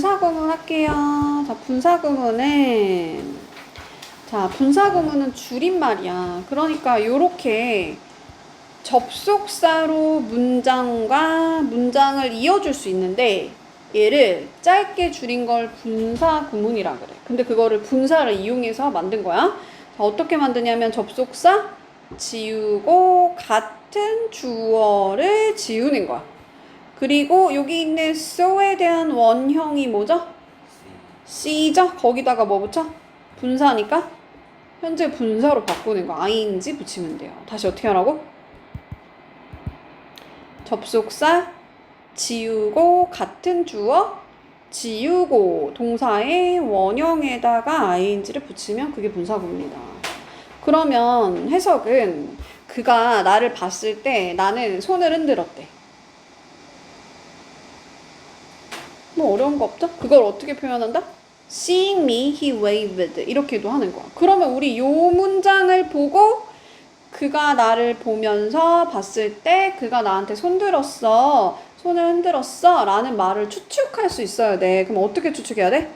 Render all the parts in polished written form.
분사구문 할게요. 분사구문은 줄임말이야. 그러니까 요렇게 접속사로 문장을 이어줄 수 있는데 얘를 짧게 줄인 걸 분사구문이라 그래. 근데 그거를 분사를 이용해서 만든 거야. 자, 어떻게 만드냐면 접속사 지우고 같은 주어를 지우는 거야. 그리고 여기 있는 so에 대한 원형이 뭐죠? C죠? 거기다가 뭐 붙여? 분사니까 현재 분사로 바꾸는 거 ing 붙이면 돼요. 다시 어떻게 하라고? 접속사 지우고 같은 주어 지우고 동사의 원형에다가 ing를 붙이면 그게 분사구문이다. 그러면 해석은 그가 나를 봤을 때 나는 손을 흔들었대. 뭐 어려운 거 없죠? 그걸 어떻게 표현한다? Seeing me, he waved. 이렇게도 하는 거야. 그러면 우리 요 문장을 보고 그가 나를 보면서 봤을 때 그가 나한테 손을 흔들었어 라는 말을 추측할 수 있어야 돼. 그럼 어떻게 추측해야 돼?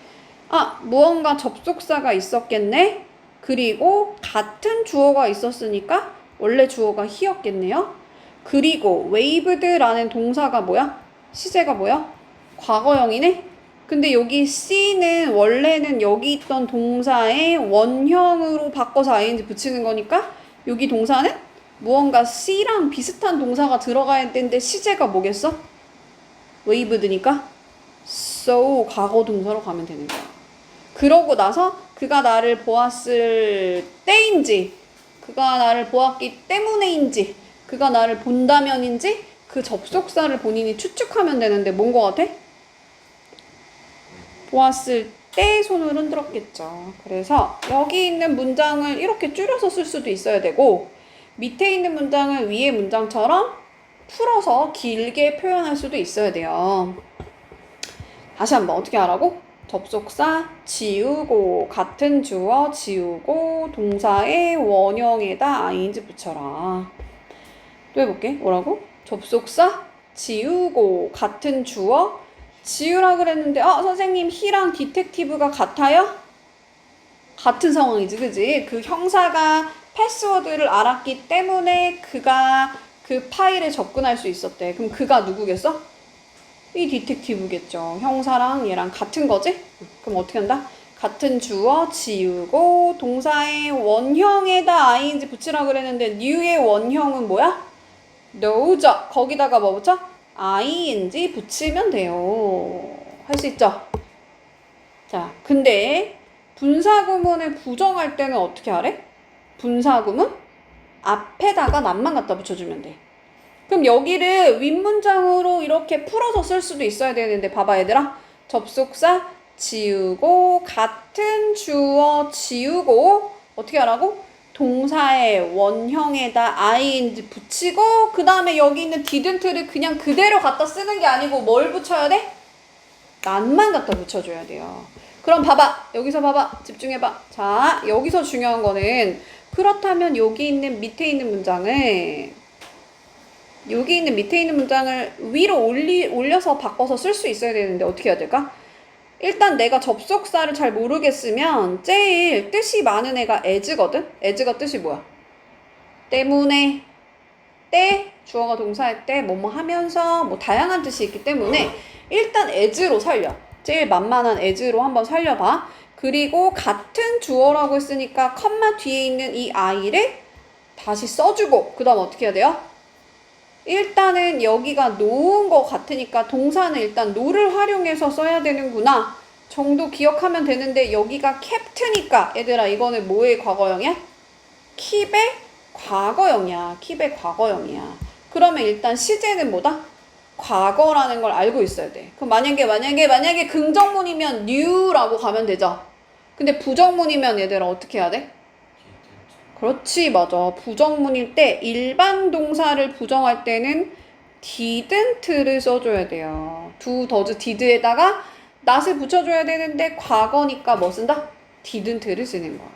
아, 무언가 접속사가 있었겠네? 그리고 같은 주어가 있었으니까 원래 주어가 he였겠네요? 그리고 waved라는 동사가 뭐야? 시제가 뭐야? 과거형이네? 근데 여기 C는 원래는 여기 있던 동사의 원형으로 바꿔서 ing 붙이는 거니까 여기 동사는 무언가 C랑 비슷한 동사가 들어가야 되는데 시제가 뭐겠어? waved니까 so 과거 동사로 가면 되는 거야. 그러고 나서 그가 나를 보았을 때인지 그가 나를 보았기 때문에인지 그가 나를 본다면인지 그 접속사를 본인이 추측하면 되는데 뭔 거 같아? 보았을 때 손을 흔들었겠죠. 그래서 여기 있는 문장을 이렇게 줄여서 쓸 수도 있어야 되고 밑에 있는 문장을 위에 문장처럼 풀어서 길게 표현할 수도 있어야 돼요. 다시 한번 어떻게 하라고? 접속사 지우고 같은 주어 지우고 동사의 원형에다 ing 붙여라. 또 해볼게. 뭐라고? 접속사 지우고 같은 주어 지우라 그랬는데 선생님 he랑 디텍티브가 같아요? 같은 상황이지, 그지? 그 형사가 패스워드를 알았기 때문에 그가 그 파일에 접근할 수 있었대. 그럼 그가 누구겠어? 이 디텍티브겠죠. 형사랑 얘랑 같은 거지? 그럼 어떻게 한다? 같은 주어 지우고 동사의 원형에다 ing 붙이라 그랬는데 new의 원형은 뭐야? know죠. 거기다가 뭐 붙여? ing 붙이면 돼요. 할 수 있죠? 자, 근데 분사구문을 부정할 때는 어떻게 하래? 분사구문 앞에다가 낫만 갖다 붙여주면 돼. 그럼 여기를 윗문장으로 이렇게 풀어서 쓸 수도 있어야 되는데 봐봐 얘들아. 접속사 지우고 같은 주어 지우고 어떻게 하라고? 동사의 원형에다 ing 붙이고 그 다음에 여기 있는 didn't를 그냥 그대로 갖다 쓰는 게 아니고 뭘 붙여야 돼? 낫만 갖다 붙여줘야 돼요. 그럼 봐봐. 여기서 봐봐. 집중해봐. 자, 여기서 중요한 거는 그렇다면 여기 있는 밑에 있는 문장을 위로 올려서 바꿔서 쓸 수 있어야 되는데 어떻게 해야 될까? 일단 내가 접속사를 잘 모르겠으면 제일 뜻이 많은 애가 as거든? as가 뜻이 뭐야? 때문에, 때, 주어가 동사일 때 뭐뭐 하면서 뭐 다양한 뜻이 있기 때문에 일단 as로 살려. 제일 만만한 as로 한번 살려봐. 그리고 같은 주어라고 했으니까 컴마 뒤에 있는 이 i를 다시 써주고 그 다음 어떻게 해야 돼요? 일단은 여기가 노인 것 같으니까 동사는 일단 no를 활용해서 써야 되는구나 정도 기억하면 되는데 여기가 캡트니까 얘들아 이거는 뭐의 과거형이야? keep의 과거형이야. 그러면 일단 시제는 뭐다? 과거라는 걸 알고 있어야 돼. 그럼 만약에 긍정문이면 new라고 가면 되죠. 근데 부정문이면 얘들아 어떻게 해야 돼? 그렇지, 맞아. 부정문일 때 일반 동사를 부정할 때는 didn't를 써줘야 돼요. do, does, did에다가 not을 붙여줘야 되는데 과거니까 뭐 쓴다? didn't를 쓰는 거야.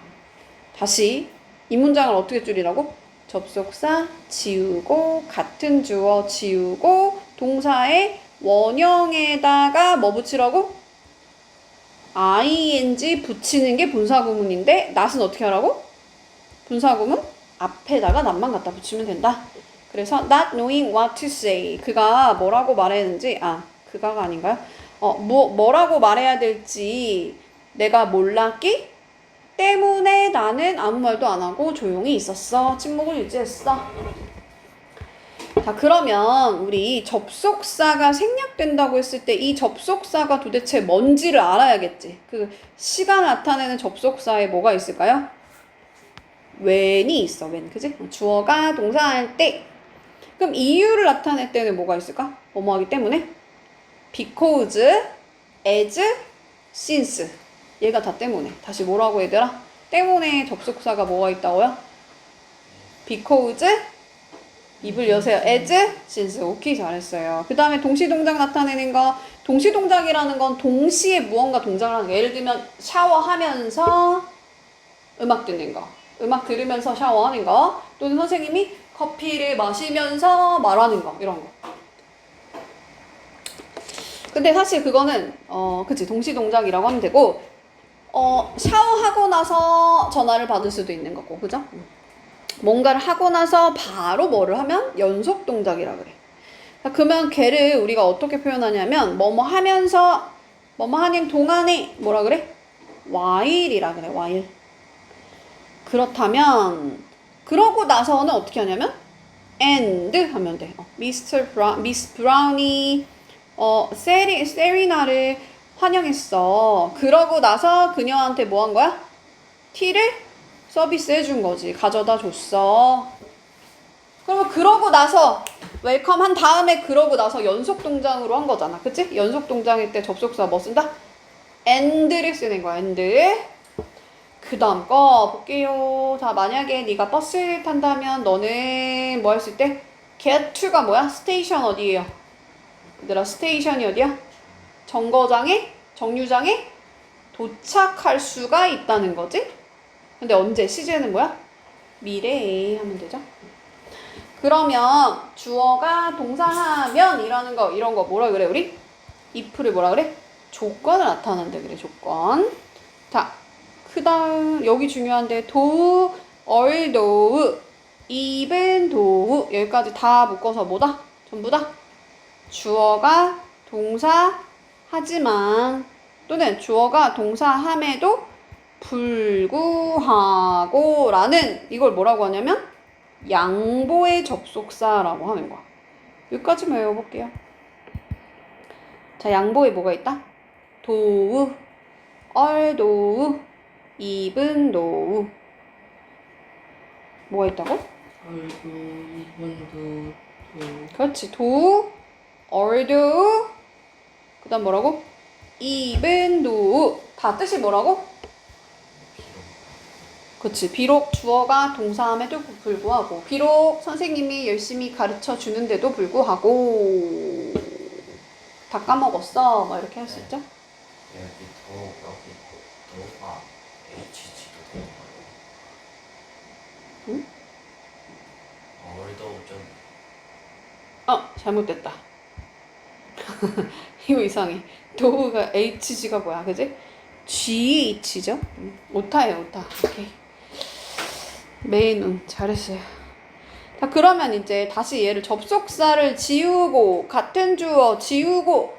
다시 이 문장을 어떻게 줄이라고? 접속사 지우고 같은 주어 지우고 동사의 원형에다가 뭐 붙이라고? ing 붙이는 게 분사구문인데 not은 어떻게 하라고? 분사구문 앞에다가 not만 갖다 붙이면 된다. 그래서 not knowing what to say. 그가 뭐라고 말해야 되는지 그가가 아닌가요? 뭐라고 말해야 될지 내가 몰랐기 때문에 나는 아무 말도 안 하고 조용히 있었어. 침묵을 유지했어. 자, 그러면 우리 접속사가 생략된다고 했을 때 이 접속사가 도대체 뭔지를 알아야겠지. 그 시가 나타내는 접속사에 뭐가 있을까요? when이 있어. when. 그지? 주어가 동사할 때. 그럼 이유를 나타낼 때는 뭐가 있을까? 뭐뭐 하기 때문에? because, as, since. 얘가 다 때문에. 다시 뭐라고 얘들아? 때문에 접속사가 뭐가 있다고요? because, 입을 여세요. as, since. 오케이, 잘했어요. 그 다음에 동시동작 나타내는 거. 동시동작이라는 건 동시에 무언가 동작을 하는 거. 예를 들면 샤워하면서 음악 듣는 거. 음악 들으면서 샤워하는 거. 또는 선생님이 커피를 마시면서 말하는 거. 이런 거. 근데 사실 그거는 그치, 동시동작이라고 하면 되고 샤워하고 나서 전화를 받을 수도 있는 거고. 그죠? 뭔가를 하고 나서 바로 뭐를 하면 연속 동작이라 그래. 그러면 걔를 우리가 어떻게 표현하냐면 뭐뭐 하면서 뭐뭐 하는 동안에 뭐라 그래? while이라 그래. while. 그렇다면 그러고 나서는 어떻게 하냐면 and 하면 돼. Miss 브라우니 세리나를 환영했어. 그러고 나서 그녀한테 뭐 한 거야? 티를 서비스 해준 거지. 가져다 줬어. 그러면 그러고 나서 웰컴 한 다음에 그러고 나서 연속 동작으로 한 거잖아. 그치? 연속 동작일 때 접속사 뭐 쓴다? and를 쓰는 거야. and. 그 다음 거 볼게요. 자, 만약에 네가 버스를 탄다면 너는 뭐 할 수 있대? get to가 뭐야? 스테이션 어디예요? 얘들아, 스테이션이 어디야? 정거장에? 정류장에? 도착할 수가 있다는 거지? 근데 언제? 시제는 뭐야? 미래에 하면 되죠? 그러면 주어가 동사하면 이라는 거, 이런 거 뭐라 그래, 우리? if를 뭐라 그래? 조건을 나타낸다 그래, 조건. 자, 그 다음, 여기 중요한데, do, although, even though, 여기까지 다 묶어서 뭐다? 전부 다? 주어가 동사 하지만, 또는 주어가 동사함에도 불구하고 라는 이걸 뭐라고 하냐면 양보의 접속사라고 하는 거야. 여기까지만 외워볼게요. 자, 양보에 뭐가 있다? do, although, even though. 뭐가 있다고? 그렇지. do, although, 그 다음 뭐라고? even though. 다 뜻이 뭐라고? 그치. 비록 주어가 동사함에도 불구하고, 비록 선생님이 열심히 가르쳐 주는데도 불구하고, 다 까먹었어. 뭐 이렇게 할 수 있죠? 여기 도가 HG도 되는 거예요? 응? 얼더 좀 잘못됐다. 이거 이상해. 도가 HG가 뭐야, 그지? GH죠? 오타예요, 오타. 오케이. 메인운 잘했어요. 자, 그러면 이제 다시 얘를 접속사를 지우고 같은 주어 지우고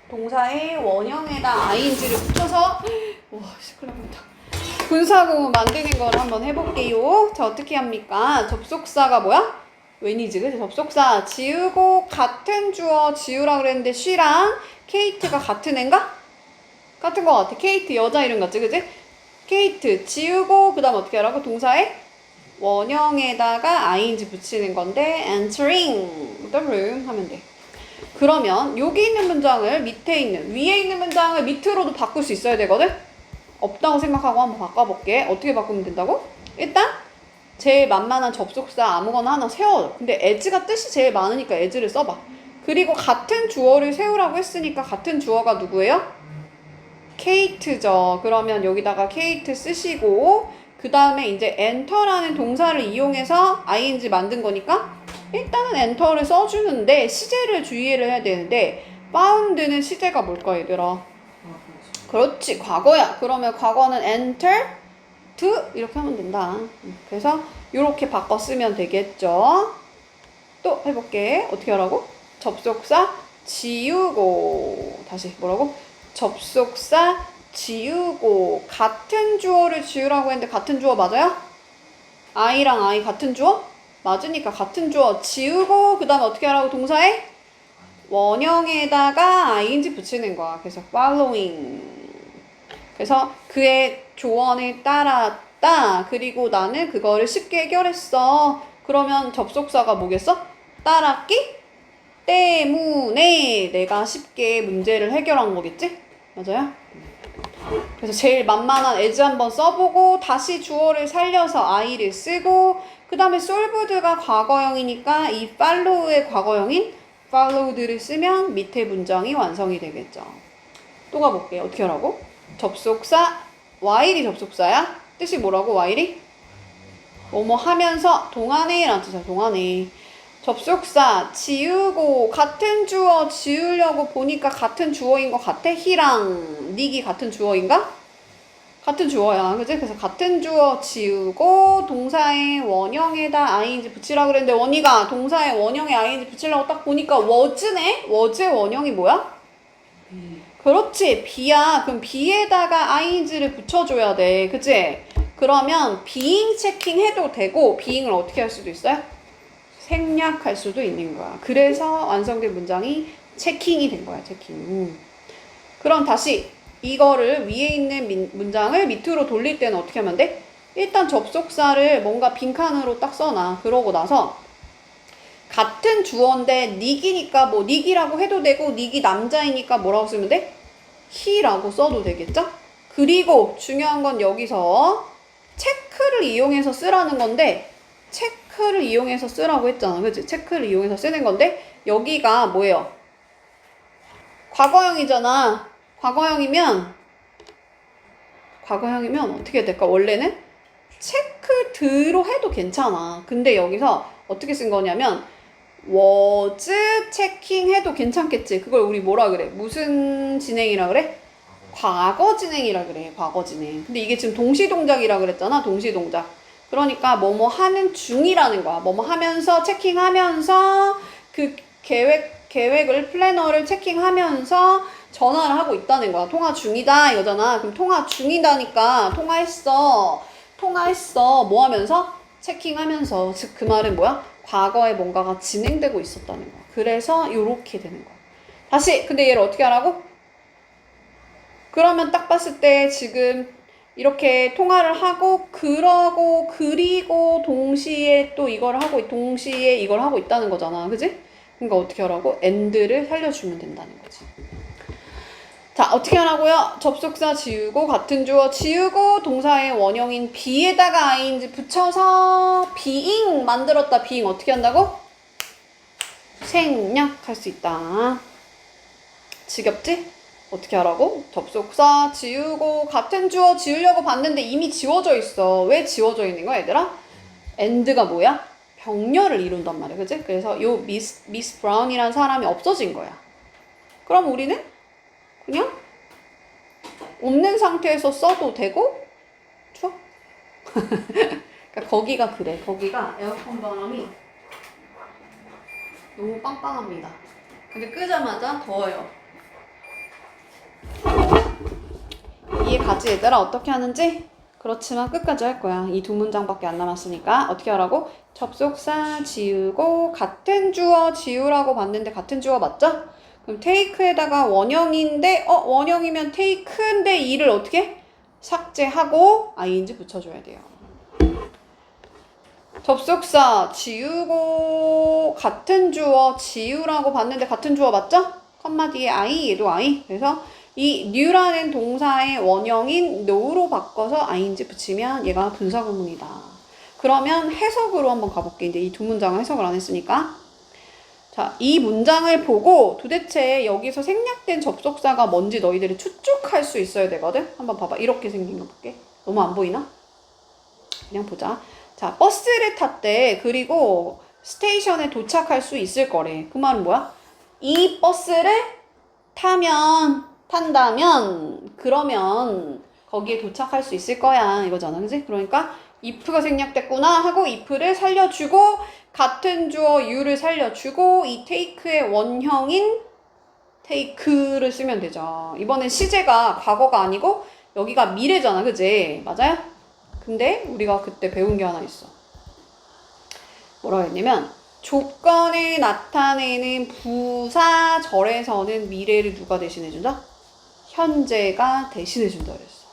동사의 원형에다 ing를 붙여서 와, 시끄럽다. 분사구문 만드는 걸 한번 해볼게요. 자, 어떻게 합니까? 접속사가 뭐야? when이지, 그치? 접속사 지우고 같은 주어 지우라 그랬는데 she랑 케이트가 같은 애인가? 같은 거 같아. 케이트 여자 이름 같지, 그치? 케이트 지우고 그 다음 어떻게 하라고? 동사에 원형에다가 ing 붙이는 건데 entering the room 하면 돼. 그러면 여기 있는 문장을 밑에 있는 위에 있는 문장을 밑으로도 바꿀 수 있어야 되거든? 없다고 생각하고 한번 바꿔볼게. 어떻게 바꾸면 된다고? 일단 제일 만만한 접속사 아무거나 하나 세워요. 근데 as가 뜻이 제일 많으니까 as를 써봐. 그리고 같은 주어를 세우라고 했으니까 같은 주어가 누구예요? 케이트죠. 그러면 여기다가 케이트 쓰시고 그 다음에 이제 enter라는 동사를 이용해서 ing 만든 거니까 일단은 enter를 써주는데 시제를 주의를 해야 되는데 found는 시제가 뭘까, 얘들아? 그렇지, 과거야. 그러면 과거는 enter to 이렇게 하면 된다. 그래서 이렇게 바꿔 쓰면 되겠죠. 또 해볼게. 어떻게 하라고? 접속사 지우고. 다시 뭐라고? 접속사 지우고. 같은 주어를 지우라고 했는데 같은 주어 맞아요? I랑 I 같은 주어? 맞으니까 같은 주어 지우고 그 다음에 어떻게 하라고? 동사에 원형에다가 ing 붙이는 거야. 그래서 following. 그래서 그의 조언에 따랐다. 그리고 나는 그거를 쉽게 해결했어. 그러면 접속사가 뭐겠어? 따랐기 때문에 내가 쉽게 문제를 해결한 거겠지? 맞아요? 그래서 제일 만만한 as 한번 써보고 다시 주어를 살려서 I를 쓰고 그 다음에 solved가 과거형이니까 이 follow의 과거형인 followed를 쓰면 밑에 문장이 완성이 되겠죠. 또 가볼게요. 어떻게 하라고? 접속사 while이 접속사야? 뜻이 뭐라고? while이? 뭐뭐 하면서 동안에 라는 뜻이야. 동안에. 접속사 지우고 같은 주어 지우려고 보니까 같은 주어인 것 같아? he랑 nick이 같은 주어인가? 같은 주어야. 그치? 그래서 같은 주어 지우고 동사의 원형에다 ing 붙이라 그랬는데 원희가 동사의 원형에 ing 붙이려고 딱 보니까 was네? was의 원형이 뭐야? 그렇지. be야. 그럼 be에다가 ing를 붙여줘야 돼. 그치? 그러면 being 체킹 해도 되고 being을 어떻게 할 수도 있어요? 생략할 수도 있는 거야. 그래서 완성된 문장이 체킹이 된 거야. 체킹. 그럼 다시 이거를 위에 있는 문장을 밑으로 돌릴 때는 어떻게 하면 돼? 일단 접속사를 뭔가 빈칸으로 딱 써놔. 그러고 나서 같은 주어인데 nick이니까 뭐 nick이라고 해도 되고 nick이 남자이니까 뭐라고 쓰면 돼? he라고 써도 되겠죠? 그리고 중요한 건 여기서 체크를 이용해서 쓰라는 건데 체크를 이용해서 쓰라고 했잖아. 그치? 체크를 이용해서 쓰는 건데 여기가 뭐예요? 과거형이잖아. 과거형이면 어떻게 될까? 원래는 체크드로 해도 괜찮아. 근데 여기서 어떻게 쓴 거냐면 was checking 해도 괜찮겠지. 그걸 우리 뭐라 그래? 무슨 진행이라 그래? 과거 진행이라 그래. 과거 진행. 근데 이게 지금 동시동작이라 그랬잖아. 동시동작. 그러니까 뭐뭐 하는 중이라는 거야. 뭐뭐 하면서 체킹하면서 그 계획을 플래너를 체킹하면서 전화를 하고 있다는 거야. 통화 중이다 이거잖아. 그럼 통화 중이다니까 통화했어 뭐 하면서? 체킹하면서. 즉 그 말은 뭐야? 과거에 뭔가가 진행되고 있었다는 거야. 그래서 요렇게 되는 거야. 다시 근데 얘를 어떻게 하라고? 그러면 딱 봤을 때 지금 이렇게 통화를 하고 그리고 동시에 또 이걸 하고 동시에 이걸 하고 있다는 거잖아. 그지? 그러니까 어떻게 하라고? and를 살려주면 된다는 거지. 자, 어떻게 하라고요? 접속사 지우고 같은 주어 지우고 동사의 원형인 be에다가 ing 붙여서 being 만들었다. being 어떻게 한다고? 생략할 수 있다. 지겹지? 어떻게 하라고? 접속사 지우고 같은 주어 지우려고 봤는데 이미 지워져 있어. 왜 지워져 있는 거야, 얘들아? and가 뭐야? 병렬을 이룬단 말이야. 그치? 그래서 요 미스 브라운이라는 사람이 없어진 거야. 그럼 우리는 그냥 없는 상태에서 써도 되고 좋아. 그러니까 거기가 그래. 거기가 에어컨 바람이 너무 빵빵합니다. 근데 끄자마자 더워요. 이해 가지 얘들아? 어떻게 하는지? 그렇지만 끝까지 할 거야. 이 두 문장밖에 안 남았으니까 어떻게 하라고? 접속사 지우고 같은 주어 지우라고 봤는데 같은 주어 맞죠? 그럼 take에다가 원형인데 원형이면 take인데 이를 어떻게? 삭제하고 ing 붙여줘야 돼요. 접속사 지우고 같은 주어 지우라고 봤는데 같은 주어 맞죠? 컴마 뒤에 I, 얘도 I. 그래서 이 new라는 동사의 원형인 no로 바꿔서 ing 붙이면 얘가 분사구문이다. 그러면 해석으로 한번 가볼게. 이제 이 두 문장을 해석을 안 했으니까. 자, 이 문장을 보고 도대체 여기서 생략된 접속사가 뭔지 너희들이 추측할 수 있어야 되거든? 한번 봐봐. 이렇게 생긴 거 볼게. 너무 안 보이나? 그냥 보자. 자, 버스를 탔대. 그리고 스테이션에 도착할 수 있을 거래. 그 말은 뭐야? 이 버스를 타면 탄다면 그러면 거기에 도착할 수 있을 거야 이거잖아, 그지? 그러니까 if가 생략됐구나 하고 if를 살려주고 같은 주어 you를 살려주고 이 take의 원형인 take를 쓰면 되죠. 이번엔 시제가 과거가 아니고 여기가 미래잖아, 그지? 맞아요? 근데 우리가 그때 배운 게 하나 있어. 뭐라고 했냐면 조건을 나타내는 부사절에서는 미래를 누가 대신해준다? 현재가 대신해준다 그랬어.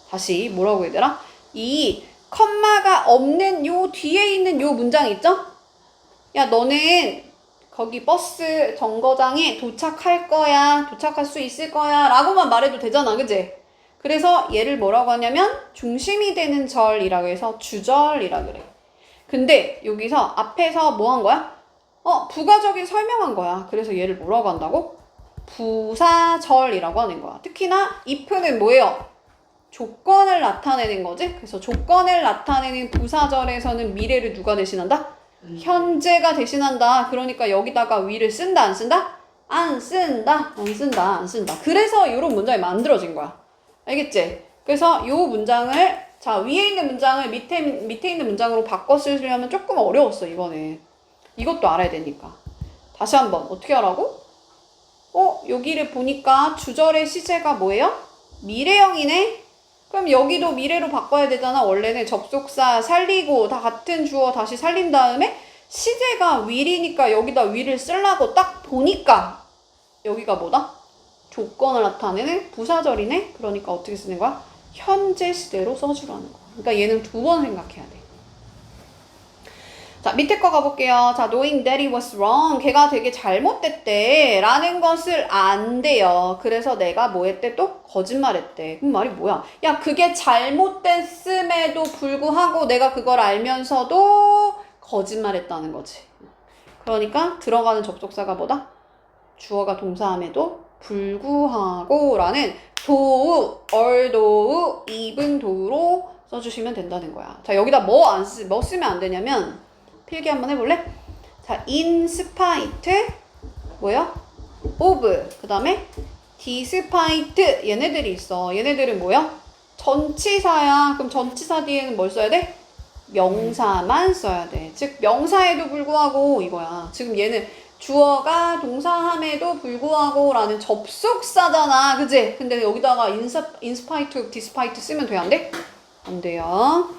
다시 뭐라고 얘들아? 이 컴마가 없는 요 뒤에 있는 요 문장 있죠? 야, 너는 거기 버스 정거장에 도착할 거야, 도착할 수 있을 거야 라고만 말해도 되잖아, 그지? 그래서 얘를 뭐라고 하냐면 중심이 되는 절이라고 해서 주절이라 그래. 근데 여기서 앞에서 뭐 한 거야? 부가적인 설명한 거야. 그래서 얘를 뭐라고 한다고? 부사절이라고 하는 거야. 특히나 if는 뭐예요? 조건을 나타내는 거지. 그래서 조건을 나타내는 부사절에서는 미래를 누가 대신한다? 현재가 대신한다. 그러니까 여기다가 위를 쓴다, 안 쓴다? 안 쓴다. 안 쓴다. 안 쓴다. 그래서 이런 문장이 만들어진 거야. 알겠지? 그래서 이 문장을 자, 위에 있는 문장을 밑에 있는 문장으로 바꿔 쓰려면 조금 어려웠어, 이번에. 이것도 알아야 되니까. 다시 한번, 어떻게 하라고? 여기를 보니까 주절의 시제가 뭐예요? 미래형이네? 그럼 여기도 미래로 바꿔야 되잖아. 원래는 접속사 살리고 다 같은 주어 다시 살린 다음에 시제가 will이니까 여기다 will을 쓰려고 딱 보니까 여기가 뭐다? 조건을 나타내는 부사절이네? 그러니까 어떻게 쓰는 거야? 현재 시대로 써주라는 거야. 그러니까 얘는 두 번 생각해야 돼. 자, 밑에 거 가볼게요. 자, knowing that he was wrong. 걔가 되게 잘못됐대. 라는 것을 안대요. 그래서 내가 뭐 했대? 또 거짓말했대. 그럼 말이 뭐야? 야, 그게 잘못됐음에도 불구하고 내가 그걸 알면서도 거짓말했다는 거지. 그러니까 들어가는 접속사가 뭐다? 주어가 동사함에도 불구하고 라는 도우, although, even though로 써주시면 된다는 거야. 자, 여기다 뭐 쓰면 안 되냐면 필기 한번 해볼래? 자, in spite 뭐야? of 그 다음에 despite 얘네들이 있어. 얘네들은 뭐야? 전치사야. 그럼 전치사 뒤에는 뭘 써야 돼? 명사만 써야 돼. 즉 명사에도 불구하고 이거야. 지금 얘는 주어가 동사함에도 불구하고 라는 접속사잖아. 그치? 근데 여기다가 in spite of, despite 쓰면 돼? 안 돼? 안 돼요.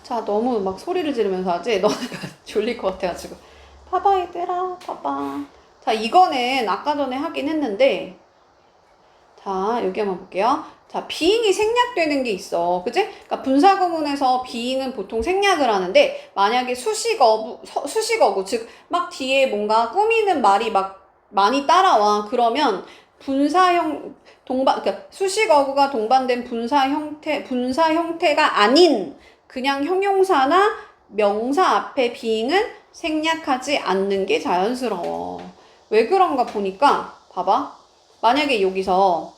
자, 너무 막 소리를 지르면서 하지? 너네가 졸릴 것 같아가지고. 봐봐, 얘들아, 봐봐. 자, 이거는 아까 전에 하긴 했는데, 자, 여기 한번 볼게요. 자, being이 생략되는 게 있어. 그지? 그러니까 분사구문에서 being은 보통 생략을 하는데, 만약에 수식어구, 즉, 막 뒤에 뭔가 꾸미는 말이 막 많이 따라와. 그러면 그러니까 수식어구가 동반된 분사 형태가 아닌 그냥 형용사나 명사 앞에 being은 생략하지 않는 게 자연스러워. 왜 그런가 보니까 봐봐. 만약에 여기서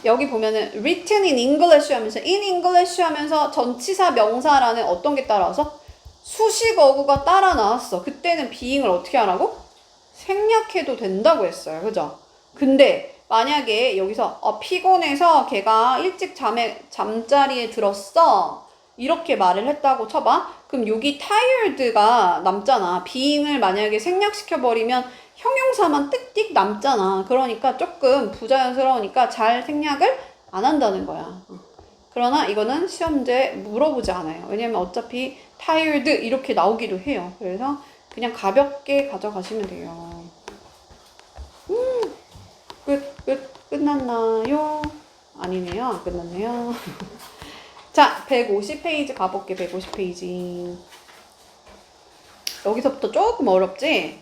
여기 보면은 written in English 하면서 in English 하면서 전치사 명사라는 어떤 게 따라와서 수식어구가 따라 나왔어. 그때는 being을 어떻게 하라고? 생략해도 된다고 했어요. 그죠? 근데 만약에 여기서 피곤해서 걔가 일찍 잠자리에 들었어. 이렇게 말을 했다고 쳐봐. 그럼 여기 tired가 남잖아. being을 만약에 생략시켜버리면 형용사만 띡띡 남잖아. 그러니까 조금 부자연스러우니까 잘 생략을 안 한다는 거야. 그러나 이거는 시험 문제 물어보지 않아요. 왜냐면 어차피 tired 이렇게 나오기도 해요. 그래서 그냥 가볍게 가져가시면 돼요. 끝났나요? 아니네요. 안 끝났네요. 자, 150페이지 가볼게. 150페이지. 여기서부터 조금 어렵지?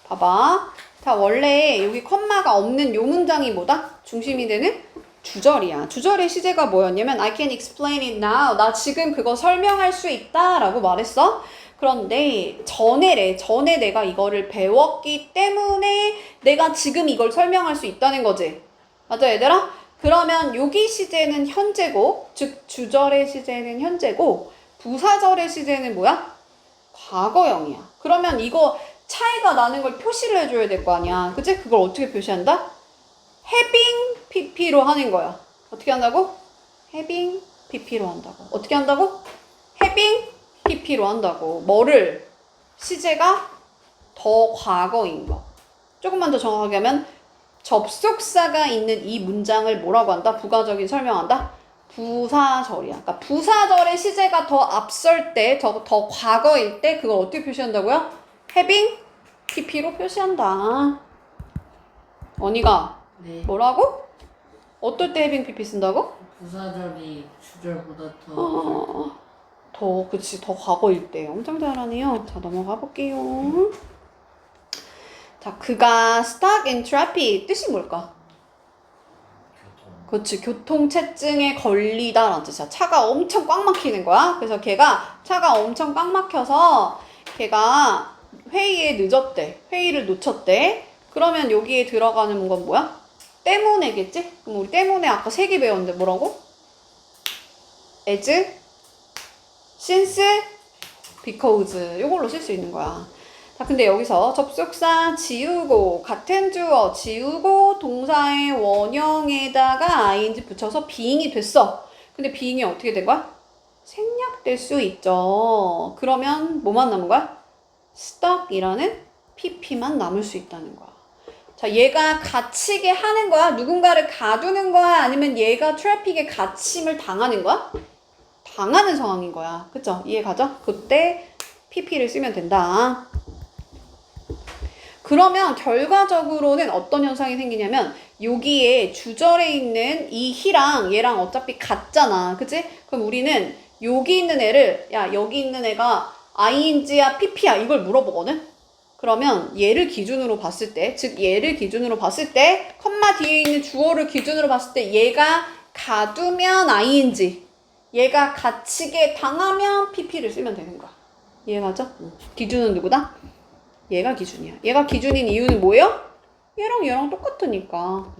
봐봐. 자, 원래 여기 컴마가 없는 요 문장이 뭐다? 중심이 되는 주절이야. 주절의 시제가 뭐였냐면 I can explain it now. 나 지금 그거 설명할 수 있다 라고 말했어. 그런데 전에 내가 이거를 배웠기 때문에 내가 지금 이걸 설명할 수 있다는 거지. 맞아, 얘들아? 그러면 여기 시제는 현재고, 즉 주절의 시제는 현재고, 부사절의 시제는 뭐야? 과거형이야. 그러면 이거 차이가 나는 걸 표시를 해줘야 될 거 아니야. 그치? 그걸 어떻게 표시한다? having pp로 하는 거야. 어떻게 한다고? having pp로 한다고. 어떻게 한다고? having pp로 한다고. 뭐를? 시제가 더 과거인 거. 조금만 더 정확하게 하면 접속사가 있는 이 문장을 뭐라고 한다? 부가적인 설명한다? 부사절이야. 그러니까 부사절의 시제가 더 앞설 때, 더 과거일 때 그걸 어떻게 표시한다고요? having pp로 표시한다. 언니가 네. 뭐라고? 어떨 때 having pp 쓴다고? 부사절이 주절보다 더 그치, 더 과거일 때. 엄청 잘하네요. 자, 넘어가 볼게요. 자, 그가 stuck in traffic. 뜻이 뭘까? 교통. 그렇지, 교통체증에 걸리다라는 뜻이야. 차가 엄청 꽉 막히는 거야. 그래서 걔가 차가 엄청 꽉 막혀서 걔가 회의에 늦었대. 회의를 놓쳤대. 그러면 여기에 들어가는 건 뭐야? 때문에겠지? 그럼 우리 때문에 아까 3개 배웠는데 뭐라고? as, since, because 이걸로 쓸 수 있는 거야. 자, 근데 여기서 접속사 지우고 같은 주어 지우고 동사의 원형에다가 ing 붙여서 being이 됐어. 근데 being이 어떻게 된 거야? 생략될 수 있죠. 그러면 뭐만 남은 거야? stuck이라는 pp만 남을 수 있다는 거야. 자, 얘가 갇히게 하는 거야? 누군가를 가두는 거야? 아니면 얘가 트래픽에 갇힘을 당하는 거야? 당하는 상황인 거야. 그쵸? 이해 가죠? 그때 pp를 쓰면 된다. 그러면 결과적으로는 어떤 현상이 생기냐면 여기에 주절에 있는 이 he랑 얘랑 어차피 같잖아. 그치? 그럼 우리는 여기 있는 애를 야 여기 있는 애가 ing야 pp야 이걸 물어보거든? 그러면 얘를 기준으로 봤을 때, 즉 얘를 기준으로 봤을 때 컴마 뒤에 있는 주어를 기준으로 봤을 때 얘가 가두면 ing, 얘가 갇히게 당하면 pp를 쓰면 되는 거야. 이해가죠? 기준은 누구다? 얘가 기준이야. 얘가 기준인 이유는 뭐예요? 얘랑 똑같으니까.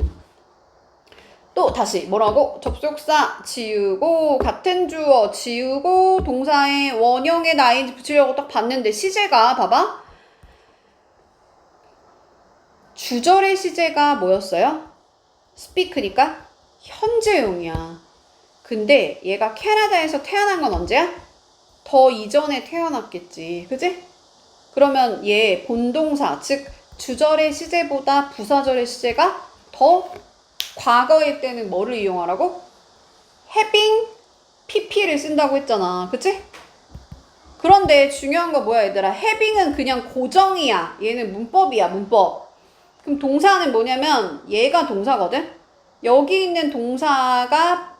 또 다시 뭐라고? 접속사 지우고 같은 주어 지우고 동사의 원형에 ing 붙이려고 딱 봤는데 시제가 봐봐. 주절의 시제가 뭐였어요? speak니까 현재용이야. 근데 얘가 캐나다에서 태어난 건 언제야? 더 이전에 태어났겠지. 그지? 그러면 얘 본동사, 즉 주절의 시제보다 부사절의 시제가 더 과거일 때는 뭐를 이용하라고? having pp를 쓴다고 했잖아. 그치? 그런데 중요한 거 뭐야 얘들아? having은 그냥 고정이야. 얘는 문법이야, 문법. 그럼 동사는 뭐냐면 얘가 동사거든? 여기 있는 동사가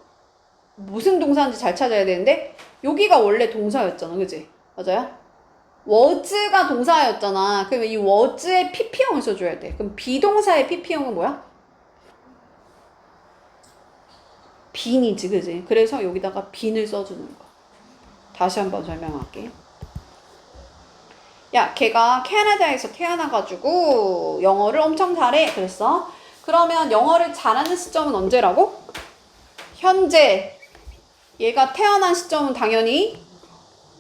무슨 동사인지 잘 찾아야 되는데 여기가 원래 동사였잖아. 그치? 맞아요? was가 동사였잖아. 그러면 이 was의 pp형을 써줘야 돼. 그럼 비동사의 pp형은 뭐야? 빈이지, 그지? 그래서 여기다가 빈을 써주는 거. 다시 한번 설명할게. 야, 걔가 캐나다에서 태어나가지고 영어를 엄청 잘해. 그랬어. 그러면 영어를 잘하는 시점은 언제라고? 현재. 얘가 태어난 시점은 당연히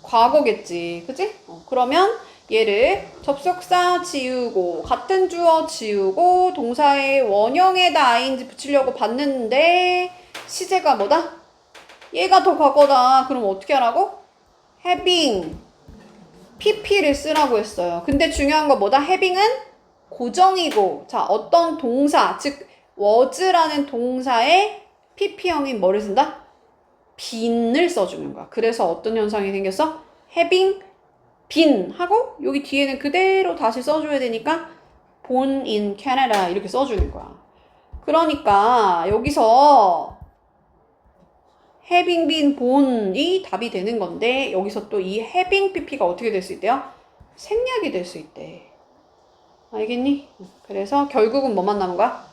과거겠지. 그지? 그러면 얘를 접속사 지우고 같은 주어 지우고 동사의 원형에다 ing 붙이려고 봤는데 시제가 뭐다? 얘가 더 과거다. 그럼 어떻게 하라고? having pp를 쓰라고 했어요. 근데 중요한 거 뭐다? having은 고정이고 자 어떤 동사 즉 was라는 동사의 pp형인 뭐를 쓴다? 빈을 써주는 거야. 그래서 어떤 현상이 생겼어? having been 하고 여기 뒤에는 그대로 다시 써줘야 되니까 born in Canada 이렇게 써주는 거야. 그러니까 여기서 having been born이 답이 되는 건데 여기서 또 이 having pp가 어떻게 될 수 있대요? 생략이 될 수 있대. 알겠니? 그래서 결국은 뭐만 남은 거야?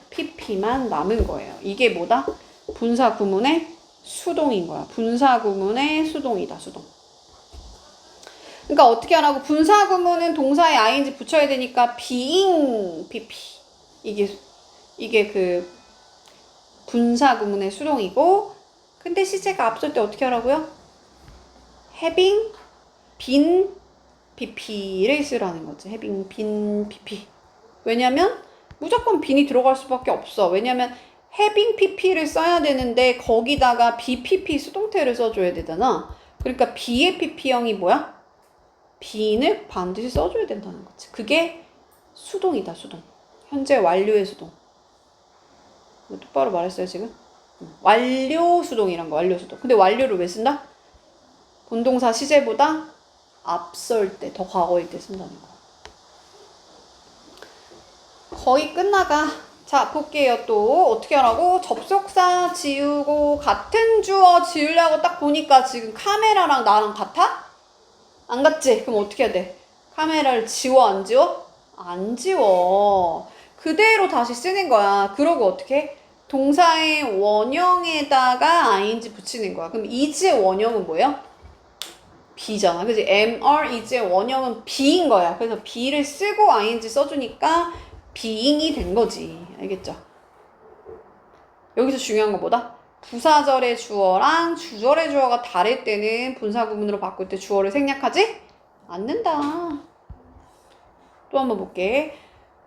pp만 남은 거예요. 이게 뭐다? 분사 구문의 수동인 거야. 분사 구문의 수동이다. 수동. 그러니까 어떻게 하라고? 분사 구문은 동사에 ing 붙여야 되니까 being pp. 이게 그 분사 구문의 수동이고 근데 시제가 앞설 때 어떻게 하라고요? having been pp를 쓰라는 거지. having been pp. 왜냐면 무조건 bean이 들어갈 수밖에 없어. 왜냐면 having pp를 써야 되는데 거기다가 bpp 수동태를 써줘야 되잖아. 그러니까 be의 pp형이 뭐야? bean을 반드시 써줘야 된다는 거지. 그게 수동이다, 수동. 현재 완료의 수동. 똑바로 말했어요, 지금? 완료 수동이란 거, 완료 수동. 근데 완료를 왜 쓴다? 본동사 시제보다 앞설 때, 더 과거일 때 쓴다는 거. 거의 끝나가. 자, 볼게요. 또 어떻게 하라고? 접속사 지우고 같은 주어 지으려고 딱 보니까 지금 카메라랑 나랑 같아? 안 같지? 그럼 어떻게 해야 돼? 카메라를 지워, 안 지워? 안 지워. 그대로 다시 쓰는 거야. 그러고 어떻게 해? 동사의 원형에다가 ing 붙이는 거야. 그럼 is의 원형은 뭐예요? be잖아. 그치? mr is의 원형은 be인 거야. 그래서 be를 쓰고 ing 써주니까 being이 된 거지. 알겠죠? 여기서 중요한 거 뭐다? 부사절의 주어랑 주절의 주어가 다를 때는 분사 구문으로 바꿀 때 주어를 생략하지 않는다. 또 한번 볼게.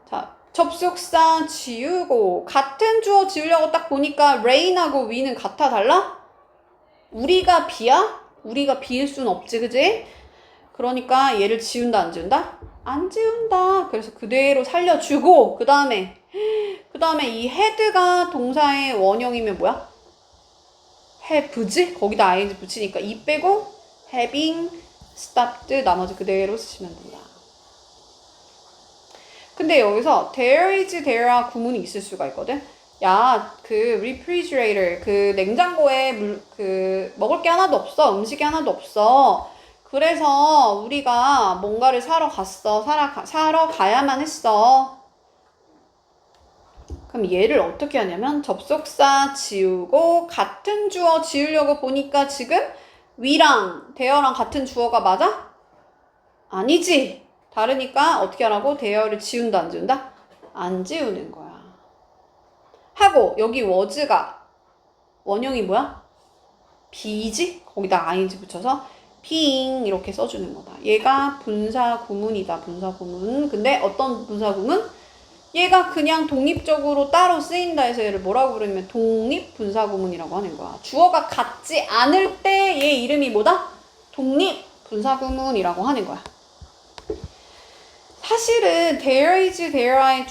자, 접속사 지우고 같은 주어 지우려고 딱 보니까 rain하고 we는 같아 달라? 우리가 B야? 우리가 B일 순 없지, 그지? 그러니까 얘를 지운다, 안 지운다? 안 지운다. 그래서 그대로 살려주고 그 다음에 이 head가 동사의 원형이면 뭐야? have지? 거기다 ing 붙이니까 이 빼고 having stopped 나머지 그대로 쓰시면 된다. 근데 여기서 there is there아 구문이 있을 수가 있거든. 야, 그 refrigerator 그 냉장고에 먹을 게 하나도 없어. 음식이 하나도 없어. 그래서 우리가 뭔가를 사러 갔어. 사러 가야만 했어. 그럼 얘를 어떻게 하냐면 접속사 지우고 같은 주어 지으려고 보니까 지금 we랑 there랑 같은 주어가 맞아? 아니지. 다르니까 어떻게 하라고? there를 지운다, 안 지운다? 안 지우는 거야. 하고 여기 was가 원형이 뭐야? be지? 거기다 ing 붙여서 being 이렇게 써주는 거다. 얘가 분사 구문이다. 분사 구문. 근데 어떤 분사 구문? 얘가 그냥 독립적으로 따로 쓰인다 해서 얘를 뭐라고 부르냐면 독립 분사 구문이라고 하는 거야. 주어가 같지 않을 때 얘 이름이 뭐다? 독립 분사 구문이라고 하는 거야. 사실은 there is there의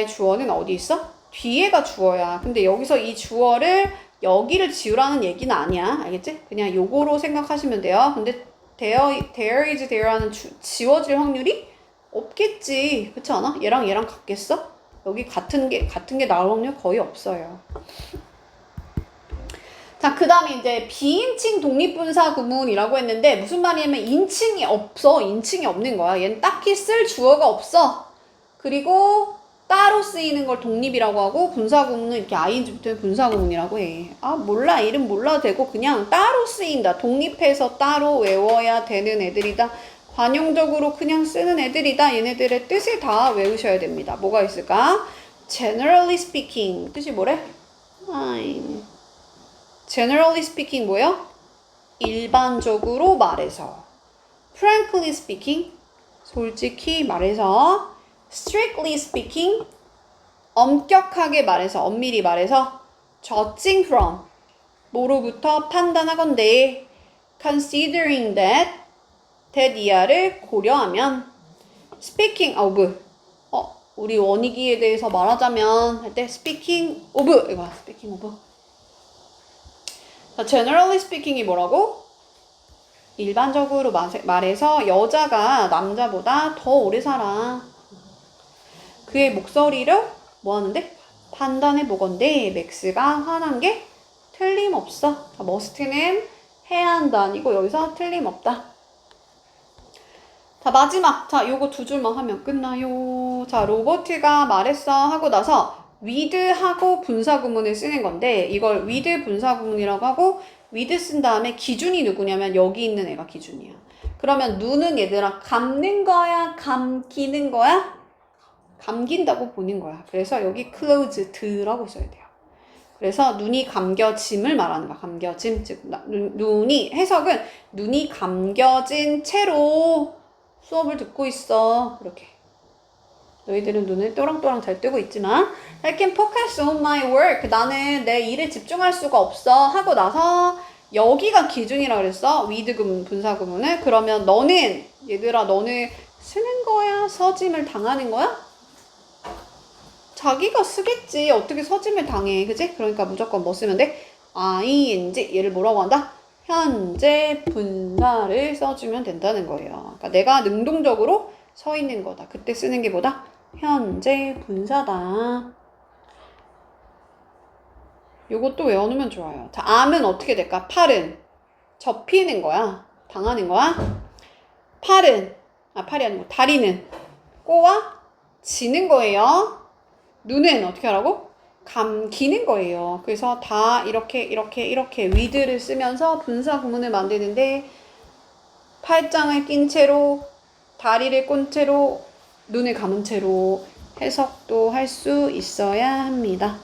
주어는 어디 있어? 뒤에가 주어야. 근데 여기서 이 주어를 여기를 지우라는 얘기는 아니야. 알겠지? 그냥 요거로 생각하시면 돼요. 근데 there is there는 지워질 확률이 없겠지. 그렇지 않아? 얘랑 같겠어? 여기 같은 게 나올 확률 거의 없어요. 자, 그 다음에 이제 비인칭 독립분사 구문이라고 했는데 무슨 말이냐면 인칭이 없어. 인칭이 없는 거야. 얘는 딱히 쓸 주어가 없어. 그리고 따로 쓰이는 걸 독립이라고 하고 분사 구문은 이렇게 ing 붙으면 분사 구문이라고 해. 아, 몰라. 이름 몰라도 되고 그냥 따로 쓰인다. 독립해서 따로 외워야 되는 애들이다. 관용적으로 그냥 쓰는 애들이다. 얘네들의 뜻을 다 외우셔야 됩니다. 뭐가 있을까? Generally speaking. 뜻이 뭐래? Generally speaking 뭐예요? 일반적으로 말해서. Frankly speaking. 솔직히 말해서. Strictly speaking. 엄격하게 말해서. 엄밀히 말해서. Judging from. 뭐로부터 판단하건대. Considering that. 이하를 고려하면 speaking of 우리 원익이에 대해서 말하자면 할 때 speaking of 이거야. speaking of. 자, generally speaking이 뭐라고? 일반적으로 말해서 여자가 남자보다 더 오래 살아. 그의 목소리를 뭐 하는데? 판단해 보건대 맥스가 화난 게 틀림없어. 자, must는 해야 한다 아니고 여기서 틀림없다. 자, 마지막. 자, 요거 두 줄만 하면 끝나요. 자, 로버트가 말했어 하고 나서 with 하고 분사 구문을 쓰는 건데 이걸 with 분사 구문이라고 하고 with 쓴 다음에 기준이 누구냐면 여기 있는 애가 기준이야. 그러면 누는 얘들아 감는 거야? 감기는 거야? 감긴다고 보는 거야. 그래서 여기 closed라고 써야 돼요. 그래서 눈이 감겨짐을 말하는 거야. 감겨짐. 즉 눈이 해석은 눈이 감겨진 채로 수업을 듣고 있어. 그렇게. 너희들은 눈을 또랑또랑 잘 뜨고 있지만 I can focus on my work. 나는 내 일에 집중할 수가 없어. 하고 나서 여기가 기준이라 그랬어. with 구문, 분사 구문을. 그러면 너는 얘들아 너는 쓰는 거야? 서짐을 당하는 거야? 자기가 쓰겠지. 어떻게 서짐을 당해. 그지? 그러니까 무조건 뭐 쓰면 돼? ing. 얘를 뭐라고 한다? 현재 분사를 써주면 된다는 거예요. 그러니까 내가 능동적으로 서 있는 거다. 그때 쓰는 게 뭐다? 현재 분사다. 요것도 외워놓으면 좋아요. 자, 암은 어떻게 될까? 팔은 접히는 거야. 당하는 거야. 팔은 팔이 아니고 다리는 꼬아 지는 거예요. 눈은 어떻게 하라고? 감기는 거예요. 그래서 다 이렇게 with를 쓰면서 분사 구문을 만드는데 팔짱을 낀 채로 다리를 꼰 채로 눈을 감은 채로 해석도 할 수 있어야 합니다.